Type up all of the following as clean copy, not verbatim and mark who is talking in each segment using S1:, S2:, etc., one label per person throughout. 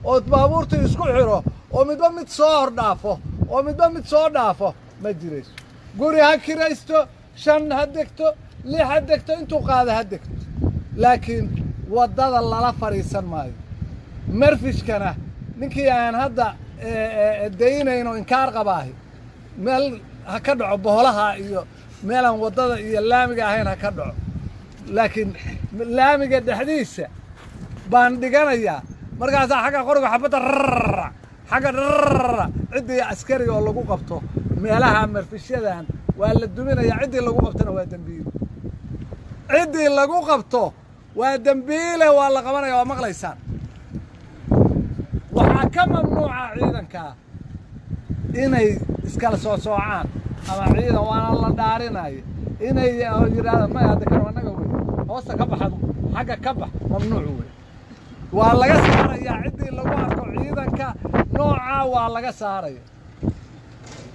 S1: oo baabuurta isku xiro oo midba mid soo hor dhaafo oo midba mid soo dhaafo ma jirayso guri ha kiraysto 5 ha degto 6 ha degto intuu qaada ha degto laakiin wadada lala fariisan maayo marfishkana ninkii aan hadda deynayno inkaar qabaahi meel ha ka dhaco boholaha iyo meelan wadada iyo laamiga ahayn ha ka dhaco laakiin laamiga dhexdiisa baan dhiganayaa markaas xagga qoriga xabada xagga cidii askari oo lagu qabto meelaha marfishadan waa la duminayaa cidii lagu qabtana waa dambiil cidii lagu qabto waa dambiile waa la qabanayaa waa maqlaysaan waxaa ka mamnuuca ciidanka inay iskala soo soocaan ama ciidan waana la dhaarinayo inay yiraahdaan ma hadda kan wanaga weey hoosta ka baxdo xagga ka bax mamnuuc weey waa laga saarayaa cidii lagu arko ciidanka nooca waa laga saarayaa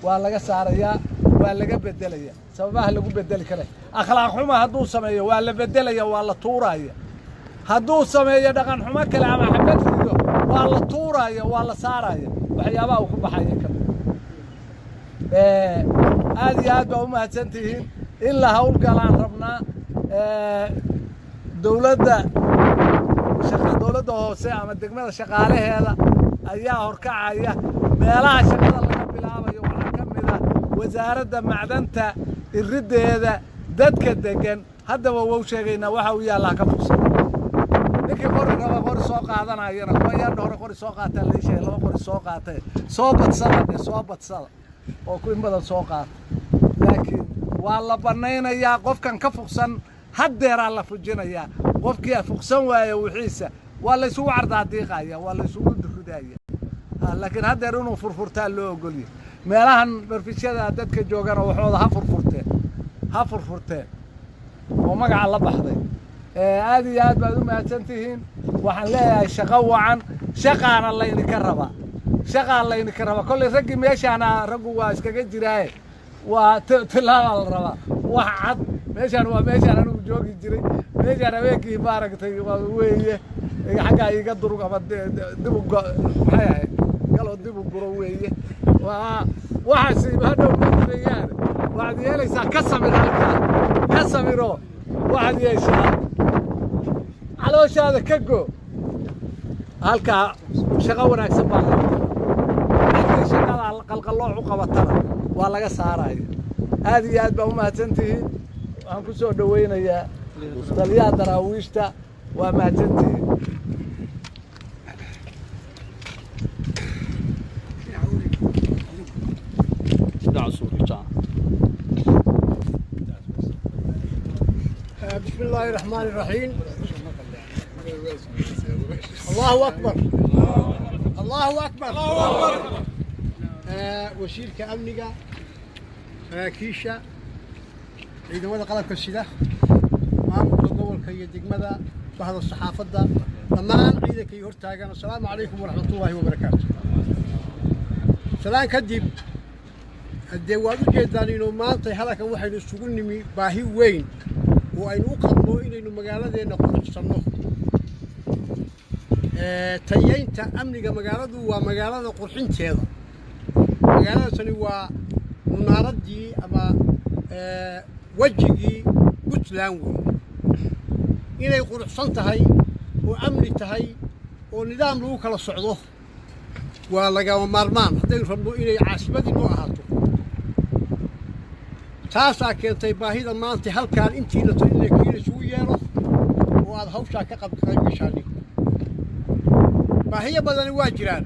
S1: waa laga bedelayaa sababaha lagu bedeli karo akhlaaq xumo hadduu sameeyo waa la bedelayaa waa la tuurayaa hadduu sameeyo dhaqan xumo kale ama xabad fido waa la tuurayaa waa la saarayaa waxyaabaha uu ku baxaya ka aad iyo aad baa u mahadsantihiin in la hawlgalaan rabnaa dowladda hoose ama degmada shaqaalaheeda ayaa horkacaya meelaha shaqada laga bilaabayo waxaa ka mid ah wasaaradda macdanta irideeda dadka degan haddaba wuu sheegaynaa waxa uu yaallaa ka fursan ninkii qori raba qori soo qaadanayana kuwa yaadha hore qori soo qaataa la sheegay 2 qori soo qaatay soo badsada oo ku in badan soo qaata laakiin waa la banaynayaa qofkan ka fursan haddeeraa la fujinayaa qofkii fuqsan waayo wixiisa waa la isugu cardaa diiqaya waa la isugu duridaya laakiin haddeer inuu furfurtaa loo ogolyahay meelahan barfishada dadka joogana waxooda ha furfurteen oo magaca la baxday aad iyo aad baad u mahadsantihiin waxaan leeyahay shaqo wacan shaqaana laydinka rabaa kolley raggii meeshaana raggu waa iskaga jiraaye waa tilaala la rabaa wax cad meeshaan waa meeshaan anigu joogi jiray meeshaan habeenkii maaragtay weeye xaggaa iga durug ama dib u maxay ahayd galoo dib u guro weeye waxaasi hadhow maayaan waxaad yeelaysaa ka samir halkaa ka samiro waxaad yeeshaa calooshaada ka go halkaa shaqo wanaagsan baa la shaqada qalqallooc u qabatana waa laga saaraya aad iyo aad baa u mahadsantihiin waxaan ku soo dhawaynayaa taliyaha daraawiishta waa mahadsantihiin
S2: بسم الله الرحمن الرحيم الله أكبر الله أكبر وشيرك أمنية كيشة عيد ماذا قلب كالسلاح معكم تقول كي يدق ماذا بعض الصحافة دا أمان عيدك يهرتاقنا السلام عليكم ورحمة الله وبركاته سلام كدب الدواد جدانينو مانتي هلاك waxaynu isugu nimi baahi weyn oo aynu u qabno inaynu magaaladeena quruxsano tayeynta amniga magaaladu waa magaalada qurxinteeda magaaladani waa munaaradii ama wajigii Puntland inay quruxsan tahay oo amni tahay oo nidaam lagu kala socdo waa laga maarmaan haddii rabno inay caasimadii noo ahaato taasaa keentay baahida maanta halkaan intiina inay kiina isugu yeelo oo aad hawshaa ka qaybgashaani baahiyo badani waa jiraan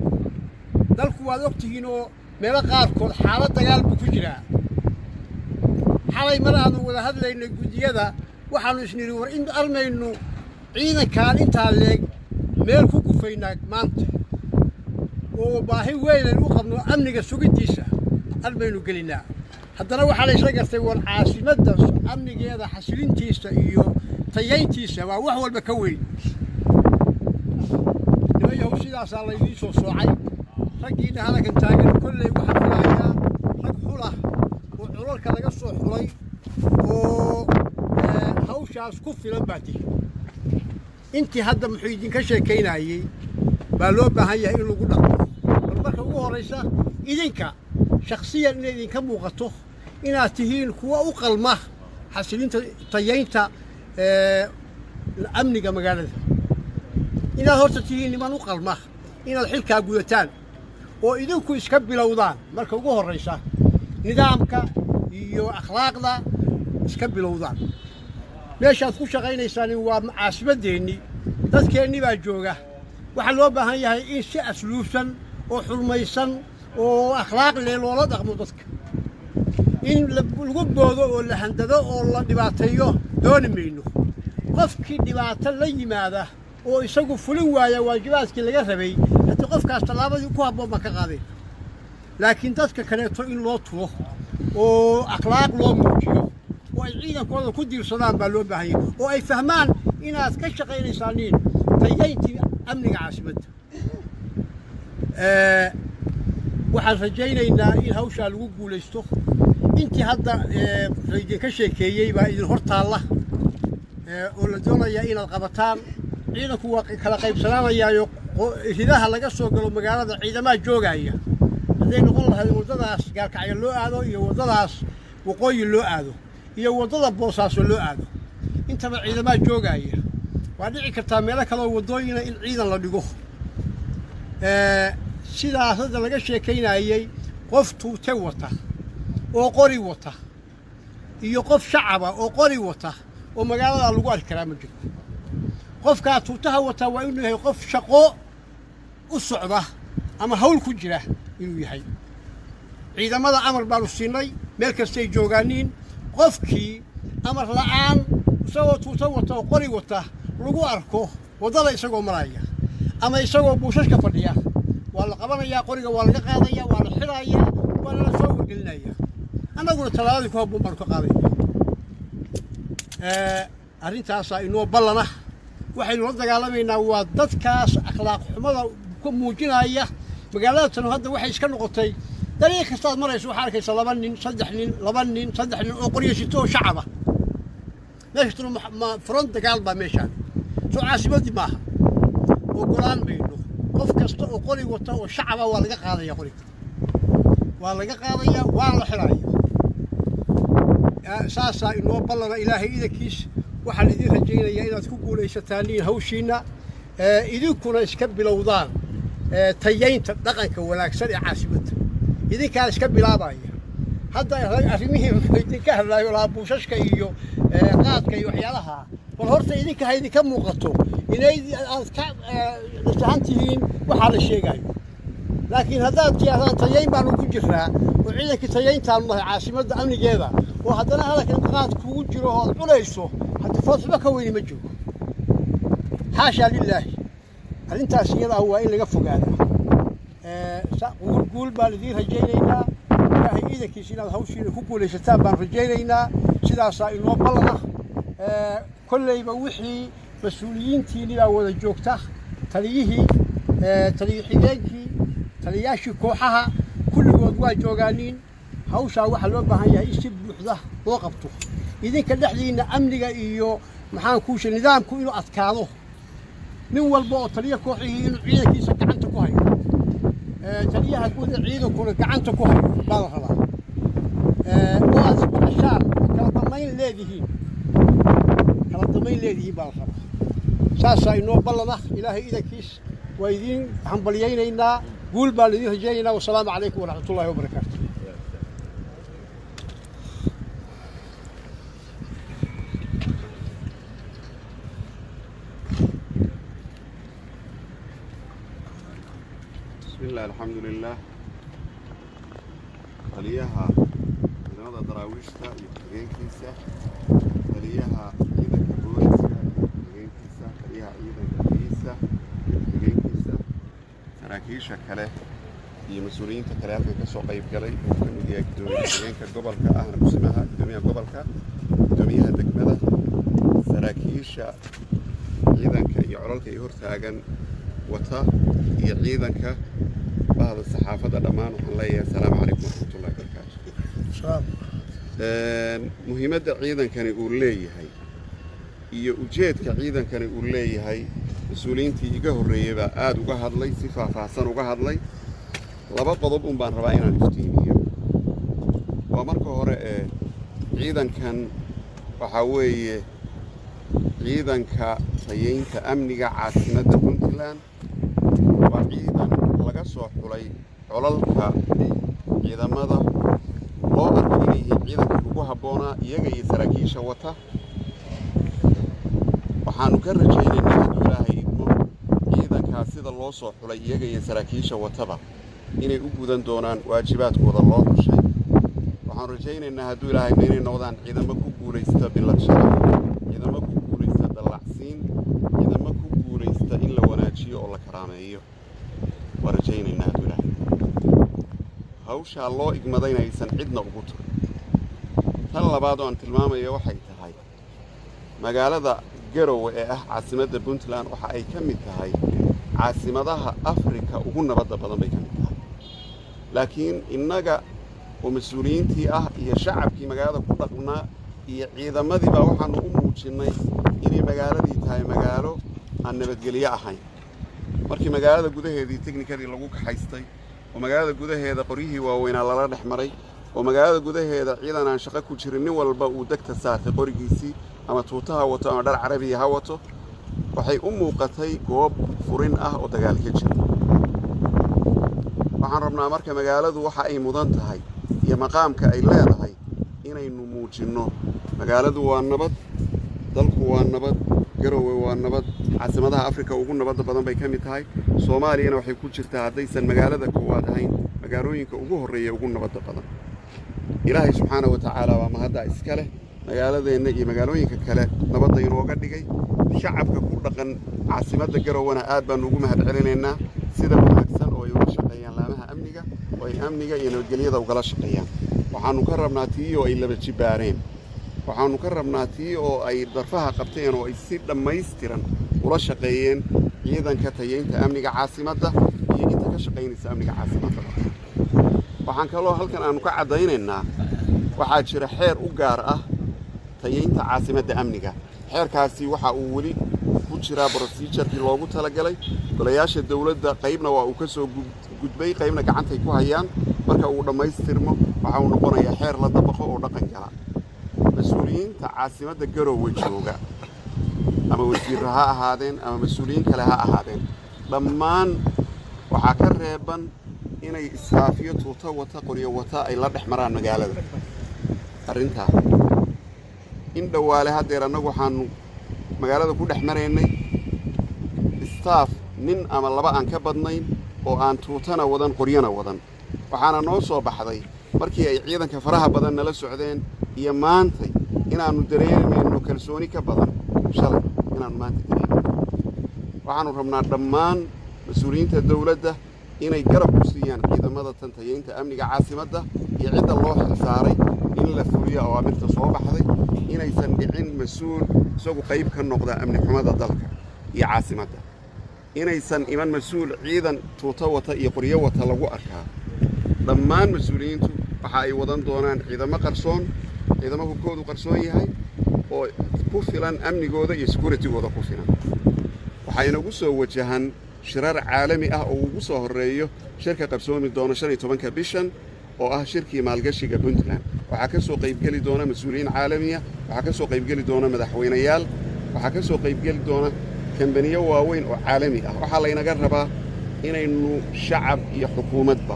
S2: dalku waad ogtihiin oo meelo qaarkood xaalad dagaal buu ku jiraa xalay mar aanu wada hadlaynay gudiyada waxaanu isniri war in armaynu ciidankaan intaa leeg meel ku gufaynaa maanta oo baahi weyn u qabno amniga sugidiisa armaynu gelinaa haddana waxaa la isla gartay war caasimadda amnigeeda xasilintiisa iyo tayeyntiisa waa wax walba ka weyn nimayahow sidaasaa laydiin soo soocay raggiina halakan taagan kolley waxaa filayaa rag xulah oo culalka laga soo xulay oo hawshaas ku filan baa tihi intii hadda muxuu idinka sheekaynayey baa loo baahan yahay in lagu dhaqmo bal marka ugu horraysa idinka shakhsiyan inay idinka muuqato inaad tihiin kuwa u qalma xasilinta tayaynta amniga magaalada inaad horta tihiin niman u qalma inaad xilkaa gudataan oo idinku iska bilowdaan marka ugu horraysa nidaamka iyo akhlaaqda iska bilowdaan meeshaad ku shaqaynaysaan waa caasimadeennii dadkeennii baa jooga waxaa loo baahan yahay in si asluubsan oo xurmaysan oo akhlaaq leh loola dhaqmo dadka in lagu boodo oo la handado oo la dhibaateeyo dooni mayno qofkii dhibaato la yimaada oo isagu fulin waaya waajibaadkii laga rabay haddii qofkaas tallaabadii ku habboon baan ka qaadayn laakiin dadka kaleeto in loo tulo oo akhlaaq loo muujiyo oo ay ciidankooda ku diirsadaan baa loo baahan yahay oo ay fahmaan inaad ka shaqaynaysaaniin tayayntii amniga caasimadda waxaan rajaynaynaa in hawshaa lagu guulaysto intii hadda laydinka sheekeeyey baa idin hor taalla oo la doonayaa inaad qabataan ciidanku waa kala qaybsanaanayaayo ridaha laga soo galo magaalada ciidamaha joogaya hadday noqon lahayd waddadaas gaalkacyo loo aado iyo waddadaas waqooyi loo aado iyo waddada boosaaso loo aado intaba ciidamaha joogaya waa dhici kartaa meelo kaloo waddooyina in ciidan la dhigo sidaas hadda laga sheekaynayey qof tuute wata oo qori wata iyo qof shacaba oo qori wata oo magaalada lagu arki karaa ma jiro qofkaa tuutaha wata waa inuu yahay qof shaqo u socda ama hawl ku jira inuu yahay ciidamada amar baanu siinay meel kastay joogaaniin qofkii amar la'aan isagoo tuuta wata oo qori wata lagu arko waddada isagoo maraya ama isagoo buushashka fadhiya waa la qabanayaa qoriga waa laga qaadayaa waa la xidhayaa waa lala soo wargelinayaa annaguna tallaabadii ku habboon baanu ka qaadayna arrintaasaa inoo ballana waxaynu la dagaalamaynaa waa dadkaas akhlaaq xumada ku muujinaya magaalada tanu hadda waxay iska noqotay dariiq kastaad marayso waxaa arkaysa laba nin saddex nin oo qoryashito oo shacaba meeshatuna front dagaal baa meeshaan soo caasimadii maaha ogolaan mayno qof kasta oo qori wata oo shacaba waa laga qaadayaa qoriga waa laga qaadayaa waa la xidhaya saasaa inoo ballana ilaahay idankiis waxaan idin rajaynayaa inaad ku guulaysataaniin hawshiinna idinkuna iska bilowdaan tayaynta dhaqanka wanaagsan ee caasimadda idinkaa iska bilaabaya hadda arrimihii idinka hadlaayo lahaa buushashka iyo qaadka iyo waxyaalaha bal horta idinka ha idinka muuqato inay aad ka nasahan tihiin waxaa la sheegayo laakiin haddaad tiyaahdaan tayayn baanu ku jirnaa oo ciidankii tayayntaanu nahay caasimadda amnigeeda oo haddana hadalkan qaad kugu jiro oo aad cunayso hadda foosba ka weyni ma joogo xaashaa lilaahi arrintaas iyada ah waa in laga fogaadaa guul baan idiin rajaynaynaa ilaahay ciidankiisa inaad hawshiina ku guulaysataan baan rajaynaynaa sidaasaa inoo ballana kollayba wixii mas-uuliyiintiinni baa wada joogta taliyihii taliyo xigeenkii taliyaashii kooxaha kulligood waa joogaaniin hawshaa waxaa loo baahan yahay in si buuxda loo qabto idinka dhexdiinna amniga iyo maxaan kuusha nidaamku inuu adkaado nin walba oo taliyo kooxihii inuu ciidankiisa gacanta ku hayo taliyaha guud ee ciidankuna gacanta ku hayo baa la rabaa oo aad isbaqashaan oo kala damayn leedihiin baa la rabaa saasaa inoo ballana ilaahay idankiis waa idiin hambalyaynaynaa guul baan idiin rajaynaynaa wasalaamu calaykum waraxmatullaahi wabarakaatu
S3: بسم الله الحمد لله تليها ciidamada daraawiishta iyo xigeenkiisa taliyaha ciidanka booliska xigeenkiisa taliyaha ciidanka booliska xigeenkiisa saraakiisha kale iyo mas-uuliyiinta kale halkan ka soo qayb galay oo ka mid yahay gudoomiyaha xigeenka gobolka ahna kusimaha gudoomiyaha gobolka gudoomiyaha degmada saraakiisha ciidanka iyo colalka ay hortaagan wata iyo ciidanka بعض الصحافة دمان وحنلاقي السلام عليكم ورحمة الله وبركاته. مهمة عيدا كان يقول لي هاي وجيت كعيدا كان يقول لي هاي mas-uuliyiintii iga horreeyey baa aad uga hadlay si faahfaahsan uga hadlay laba qodob un baan rabaa inaan iftiimiyo waa marka hore ciidankan waxaa weeye ciidanka tayeynta amniga caasimadda puntland waa ciidan laga soo xulay colalka ciidamada loo arko inay yihiin ciidankii ugu habboonaa iyaga iyo saraakiisha wata waxaanu ka rajaynaynaa hadduu ilaahay idmo ciidankaas sida loo soo xulay iyaga iyo saraakiisha wataba inay u gudan doonaan waajibaadkooda loo xushay waxaanu rajaynaynaa hadduu ilaahay inay noqdaan ciidamo ku guulaysta bilad sharaf ciidamo ku guulaysta dallacsiin ciidamo ku guulaysta in la wanaajiyo oo la karaameeyo waa rajaynaynaa hadduu ilaahay hawshaa loo igmadayna aysan cidna ugu turin tan labaad oo aan tilmaamayo waxay tahay magaalada garowe ee ah caasimadda puntland waxa ay ka mid tahay caasimadaha afrika ugu nabadda badan bay ka mid tahay laakiin innaga oo mas-uuliyiintii ah iyo shacabkii magaalada ku dhaqnaa iyo ciidamadii baa waxaanu u muujinnay inay magaaladii tahay magaalo aan nabadgelyo ahayn markii magaalada gudaheedii teknikadii lagu kaxaystay oo magaalada gudaheeda qoryihii waaweynaa lala dhex maray oo magaalada gudaheeda ciidan aan shaqo ku jirin nin walba uu degta saartay qorigiisii ama tuutaha wato ama dhar carabiya ha wato waxay u muuqatay goob furin ah oo dagaal ka jira waxaan rabnaa marka magaaladu waxa ay mudan tahay iyo maqaamka ay leedahay inaynu muujinno magaaladu waa nabad dalku waa nabad garowe waa nabad caasimadaha afrika ugu nabadda badan bay ka mid tahay soomaaliyana waxay ku jirtaa haddaysan magaalada koowaad ahayn magaalooyinka ugu horreeya ugu nabadda badan ilaahay subxaana wa tacaala waa mahadda iska leh magaaladeenna iyo magaalooyinka kale nabadda inooga dhigay shacabka ku dhaqan caasimadda garowena aad baanu ugu mahad celinaynaa sida wanaagsan oo ay uga shaqeeyaan laamaha amniga oo ay amniga iyo nabadgelyada ugala shaqeeyaan waxaanu ka rabnaa tii oo ay laba jibaareen waxaanu ka rabnaa tii oo ay darfaha qabteen oo ay si dhammaystiran ula shaqeeyeen ciidanka tayeynta amniga caasimadda iyo inta ka shaqaynaysa amniga caasimadda waxaan kaloo halkan aanu ka caddaynaynaa waxaa jira xeer u gaar ah tayeynta caasimadda amniga xeerkaasi waxa uu weli ku jiraa procedurkii loogu talagalay golayaasha dawladda qaybna waa uu ka soo gudbay qaybna gacantay ku hayaan marka uu dhammaystirmo waxa uu noqonayaa xeer la dabaqo oo dhaqan gala mas-uuliyiinta caasimadda garowe jooga ama wasiirra ha ahaadeen ama mas-uuliyiin kale ha ahaadeen dhammaan waxaa ka reeban inay israafiyo tuuta wata qoryo wata ay la dhex maraan magaalada arrintaa in dhowaale haddeer annagu waxaanu magaalada ku dhex maraynay staff nin ama laba aan ka badnayn oo aan tuutana wadan qoryana wadan waxaana noo soo baxday markii ay ciidanka faraha badan nala socdeen iyo maantay inaannu dareemayno kalsooni ka badan shalay inaannu maanta dareemayno waxaannu rabnaa dhammaan mas-uuliyiinta dawladda inay garab ku siiyaan ciidamada tantayeynta amniga caasimadda iyo cidda loo xilsaaray in la fuliyo awaamirta soo baxday inaysan dhicin mas-uul isagu qayb ka noqda amni xumada dalka iyo caasimadda inaysan iman mas-uul ciidan tuuto wata iyo qoryo wata lagu arkaa dhammaan mas-uuliyiintu waxa ay wadan doonaan ciidamo qarsoon ciidamo hubkoodu qarsoon yahay oo ku filan amnigooda iyo securitigooda ku filan waxaa inagu soo wajahan shirar caalami ah oo ugu soo horreeyo shirka qarsoomi doona 15 bishan oo ah shirkii maalgashiga puntland waxaa ka soo qaybgeli doona mas-uuliyiin caalamiya waxaa ka soo qaybgeli doona madaxweynayaal waxaa ka soo qaybgeli doona kambaniyo waaweyn oo caalami ah waxaa laynaga rabaa inaynu shacab iyo xukuumadba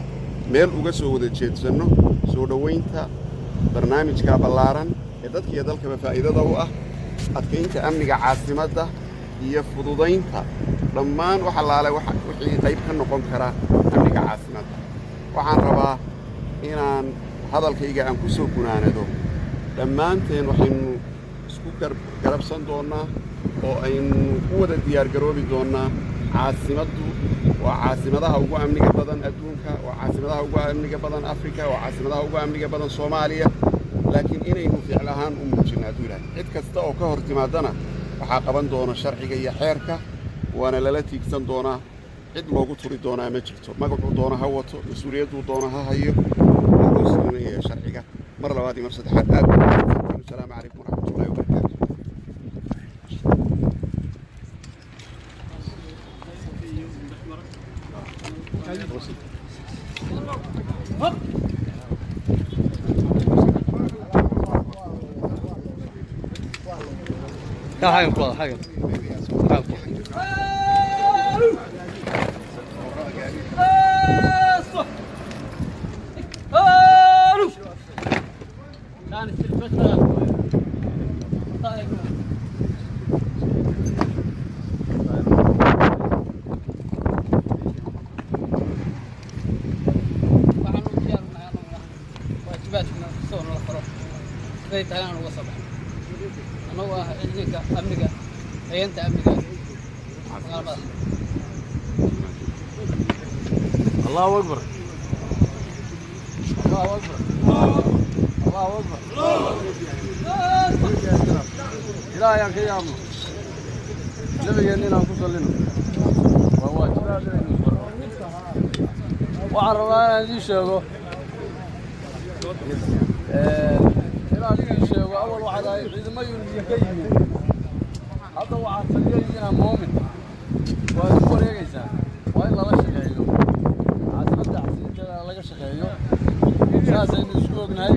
S3: meel uga soo wada jeedsanno soo dhowaynta barnaamijka ballaaran ee dadka iyo dalkaba faa'iidada u ah adkaynta amniga caasimadda iyo fududaynta dhammaan waxa laale wixii qayb ka noqon kara amniga caasimadda waxaan rabaa inaan hadalkayga aan ku soo gunaanado dhammaanteen waxaynu isku garabsan doonnaa oo aynu u wada diyaargaroobi doonnaa caasimaddu waa caasimadaha ugu amniga badan adduunka waa caasimadaha ugu amniga badan afrika waa caasimadaha ugu amniga badan soomaaliya laakiin inaynu ficil ahaan u muujinno hadduu ilaahay cid kasta oo ka hor timaadana waxaa qaban doona sharciga iyo xeerka waana lala tiigsan doonaa cid loogu turi doonaa ma jirto magacuu doona ha wato mas-uuliyadduu doona ha hayo oo loo sulinaya sharciga mar labaad iyo mar saddexaad aad asalaamu calaykum waraxmatullahi wabarakaatu
S4: لا حاجة كويس حاجة كانت الفترة واجباتنا صور الأخرى بيت أنا وصبح أنا هو عندك أمنية أنت أمنية الله أكبر الله أكبر الله أكبر لا يا أخي يا أمه نبي أننا نوصل لنا وواجبات وعرفنا هذه الشيء إلى الشيء أول واحد إذا ما يجي هذا واحد سجينا مؤمن ويقول يا جيسان وإلا لا شقيه عاد بدأ عسير لا شقيه ساسين سكوبنا